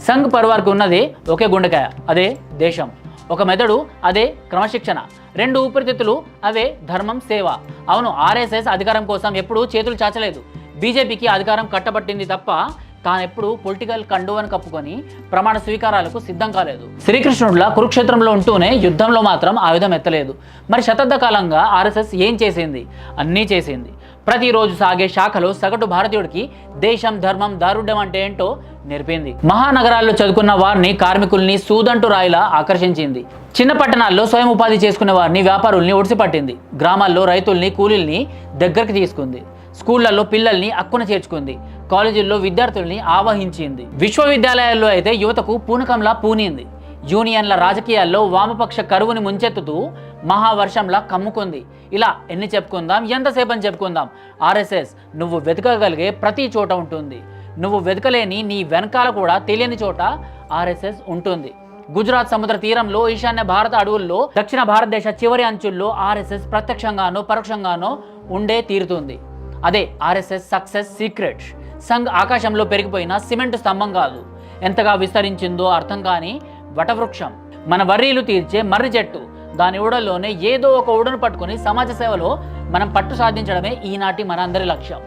సంఘ్ పరివార్కు ఉన్నది ఒకే గుండెకాయ, అదే దేశం. ఒక మెదడు, అదే క్రమశిక్షణ. 2 ఊపిరితిత్తులు, అవే ధర్మం, సేవ. అవును, ఆర్ఎస్ఎస్ అధికారం కోసం ఎప్పుడూ చేతులు చాచలేదు. బీజేపీకి అధికారం కట్టబట్టింది తప్ప తానెప్పుడు పొలిటికల్ కండువను కప్పుకొని ప్రమాణ స్వీకారాలకు సిద్ధం కాలేదు. శ్రీకృష్ణుడిలా కురుక్షేత్రంలో ఉంటూనే యుద్ధంలో మాత్రం ఆయుధం ఎత్తలేదు. మరి శతాబ్ద కాలంగా ఆర్ఎస్ఎస్ ఏం చేసింది? అన్నీ చేసింది. ప్రతిరోజు సాగే శాఖలో సగటు భారతీయుడికి దేశం, ధర్మం, దారుఢ్యం అంటే ఏంటో నేర్పింది. మహానగరాల్లో చదువుకున్న వారిని, కార్మికుల్ని సూదంటు రాయిలా ఆకర్షించింది. చిన్న పట్టణాల్లో స్వయం ఉపాధి చేసుకునే వారిని, వ్యాపారుల్ని ఒడిసిపట్టింది. గ్రామాల్లో రైతుల్ని, కూలీల్ని దగ్గరికి తీసుకుంది. స్కూళ్లలో పిల్లల్ని అక్కున చేర్చుకుంది. కాలేజీల్లో విద్యార్థుల్ని ఆవహించింది. విశ్వవిద్యాలయాల్లో అయితే యువతకు పూనకంలా పూనింది. యూనియన్ల రాజకీయాల్లో వామపక్ష కరువుని ముంచెత్తుతూ మహావర్షంలా కమ్ముకుంది. ఇలా ఎన్ని చెప్పుకుందాం, ఎంతసేపు అని చెప్పుకుందాం. ఆర్ఎస్ఎస్ నువ్వు వెతకగలిగే ప్రతి చోట ఉంటుంది. నువ్వు వెతకలేని, నీ వెనకాల కూడా తెలియని చోట ఆర్ఎస్ఎస్ ఉంటుంది. గుజరాత్ సముద్ర తీరంలో, ఈశాన్య భారత అడవుల్లో, దక్షిణ భారతదేశ చివరి అంచుల్లో ఆర్ఎస్ఎస్ ప్రత్యక్షంగానో పరోక్షంగానో ఉండే తీరుతుంది. అదే ఆర్ఎస్ఎస్ సక్సెస్ సీక్రెట్. సంఘ్ ఆకాశంలో పెరిగిపోయిన సిమెంట్ స్తంభం కాదు, ఎంతగా విస్తరించిందో అర్థం కాని వటవృక్షం. మన వర్రీలు తీర్చే మర్రి చెట్టు. దాని ఊడల్లోనే ఏదో ఒక ఊడను పట్టుకొని సమాజ సేవలో మనం పట్టు సాధించడమే ఈనాటి మనందరి లక్ష్యం.